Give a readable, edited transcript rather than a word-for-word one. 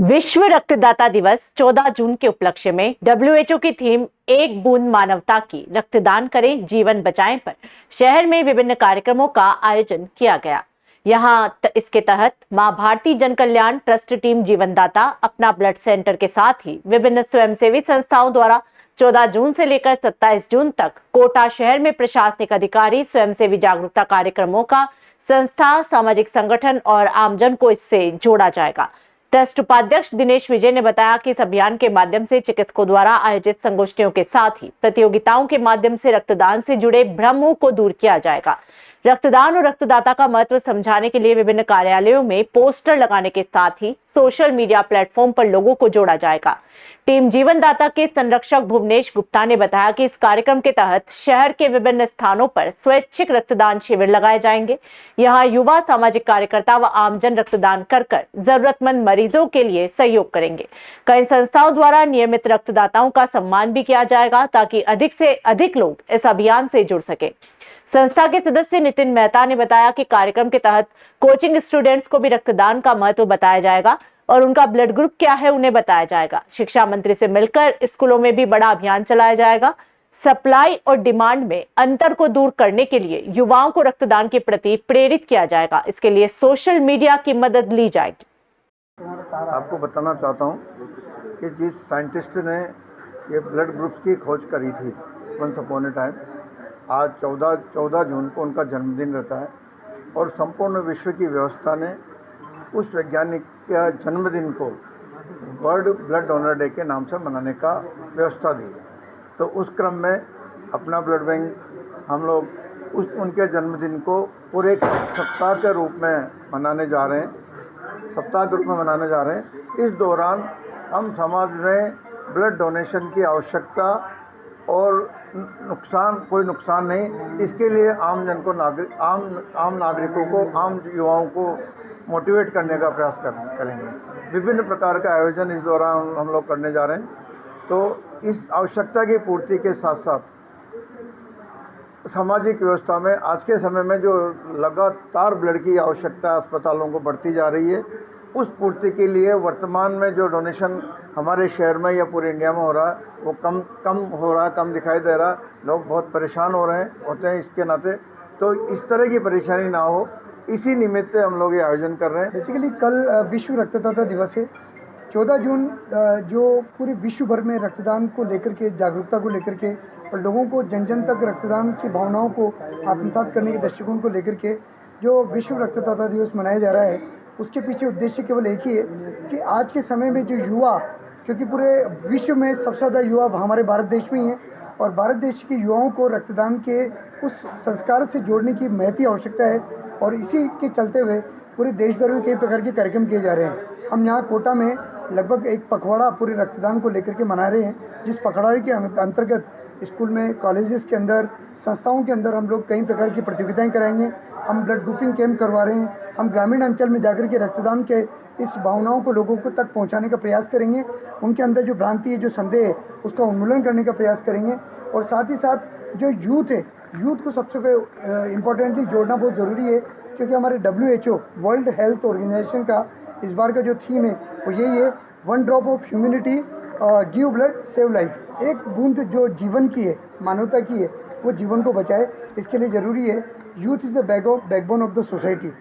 विश्व रक्तदाता दिवस 14 जून के उपलक्ष्य में डब्ल्यूएचओ की थीम एक बूंद मानवता की रक्तदान करें जीवन बचाएं पर शहर में विभिन्न कार्यक्रमों का आयोजन किया गया। इसके तहत मां भारती जन कल्याण ट्रस्ट टीम जीवनदाता अपना ब्लड सेंटर के साथ ही विभिन्न स्वयंसेवी संस्थाओं द्वारा 14 जून से लेकर 27 जून तक कोटा शहर में प्रशासनिक अधिकारी स्वयंसेवी जागरूकता कार्यक्रमों का संस्था, सामाजिक संगठन और आमजन को इससे जोड़ा जाएगा। ट्रस्ट उपाध्यक्ष दिनेश विजय ने बताया कि इस अभियान के माध्यम से चिकित्सकों द्वारा आयोजित संगोष्ठियों के साथ ही प्रतियोगिताओं के माध्यम से रक्तदान से जुड़े भ्रमों को दूर किया जाएगा। रक्तदान और रक्तदाता का महत्व समझाने के लिए विभिन्न कार्यालयों में पोस्टर लगाने के साथ ही सोशल मीडिया प्लेटफॉर्म पर लोगों को जोड़ा जाएगा। टीम जीवनदाता के संरक्षक भुवनेश गुप्ता ने बताया कि इस कार्यक्रम के तहत शहर के विभिन्न स्थानों पर स्वैच्छिक रक्तदान शिविर लगाए जाएंगे। यहाँ युवा, सामाजिक कार्यकर्ता व आमजन रक्तदान कर जरूरतमंद मरीजों के लिए सहयोग करेंगे। कई संस्थाओं द्वारा नियमित रक्तदाताओं का सम्मान भी किया जाएगा ताकि अधिक से अधिक लोग इस अभियान से जुड़ सके। संस्था के सदस्य नितिन मेहता ने बताया कि कार्यक्रम के तहत कोचिंग स्टूडेंट्स को भी रक्तदान का महत्व बताया जाएगा और उनका ब्लड ग्रुप क्या है उन्हें बताया जाएगा। शिक्षा मंत्री से मिलकर स्कूलों में भी बड़ा अभियान चलाया जाएगा। सप्लाई और डिमांड में अंतर को दूर करने के लिए युवाओं को रक्तदान के प्रति प्रेरित किया जाएगा। इसके लिए सोशल मीडिया की मदद ली जाएगी। आपको बताना चाहता हूँ कि जिस साइंटिस्ट ने ये ब्लड ग्रुप्स की खोज करी थी वंस अपॉन ए टाइम, आज 14 जून को उनका जन्मदिन रहता है और संपूर्ण विश्व की व्यवस्था ने उस वैज्ञानिक के जन्मदिन को वर्ल्ड ब्लड डोनर डे के नाम से मनाने का व्यवस्था दी। तो उस क्रम में अपना ब्लड बैंक हम लोग उनके जन्मदिन को पूरे एक सप्ताह के रूप में मनाने जा रहे हैं। इस दौरान हम समाज में ब्लड डोनेशन की आवश्यकता और कोई नुकसान नहीं, इसके लिए आम जन को आम नागरिकों को, आम युवाओं को मोटिवेट करने का प्रयास करेंगे। विभिन्न प्रकार का आयोजन इस दौरान हम लोग करने जा रहे हैं। तो इस आवश्यकता की पूर्ति के साथ साथ सामाजिक व्यवस्था में आज के समय में जो लगातार ब्लड की आवश्यकता अस्पतालों को बढ़ती जा रही है, उस पूर्ति के लिए वर्तमान में जो डोनेशन हमारे शहर में या पूरे इंडिया में हो रहा है वो कम दिखाई दे रहा है। लोग बहुत परेशान होते हैं इसके नाते। तो इस तरह की परेशानी ना हो, इसी निमित्त हम लोग ये आयोजन कर रहे हैं। बेसिकली कल विश्व रक्तदाता दिवस है। 14 जून जो पूरे विश्व भर में रक्तदान को लेकर के, जागरूकता को लेकर के और लोगों को जन जन तक रक्तदान की भावनाओं को आत्मसात करने के दृष्टिकोण को लेकर के जो विश्व रक्तदाता दिवस मनाया जा रहा है, उसके पीछे उद्देश्य केवल एक ही है कि आज के समय में जो युवा, क्योंकि पूरे विश्व में सबसे ज़्यादा युवा हमारे भारत देश में ही हैं और भारत देश के युवाओं को रक्तदान के उस संस्कार से जोड़ने की महती आवश्यकता है और इसी के चलते हुए पूरे देश भर में कई प्रकार के कार्यक्रम किए जा रहे हैं। हम यहाँ कोटा में लगभग एक पखवाड़ा पूरे रक्तदान को लेकर के मना रहे हैं, जिस पखवाड़े के अंतर्गत स्कूल में, कॉलेजेस के अंदर, संस्थाओं के अंदर हम लोग कई प्रकार की प्रतियोगिताएं कराएंगे। हम ब्लड ग्रुपिंग कैंप करवा रहे हैं। हम ग्रामीण अंचल में जाकर के रक्तदान के इस भावनाओं को लोगों को तक पहुंचाने का प्रयास करेंगे। उनके अंदर जो भ्रांति है, जो संदेह है, उसका उन्मूलन करने का प्रयास करेंगे। और साथ ही साथ जो यूथ है, यूथ को सबसे इम्पोर्टेंटली जोड़ना बहुत ज़रूरी है, क्योंकि हमारे WHO वर्ल्ड हेल्थ ऑर्गेनाइजेशन का इस बार का जो थीम है वो यही है, 1 drop of humanity give blood save life. एक बूंद जो जीवन की है, मानवता की है, वो जीवन को बचाए। इसके लिए ज़रूरी है youth is the backbone of the society.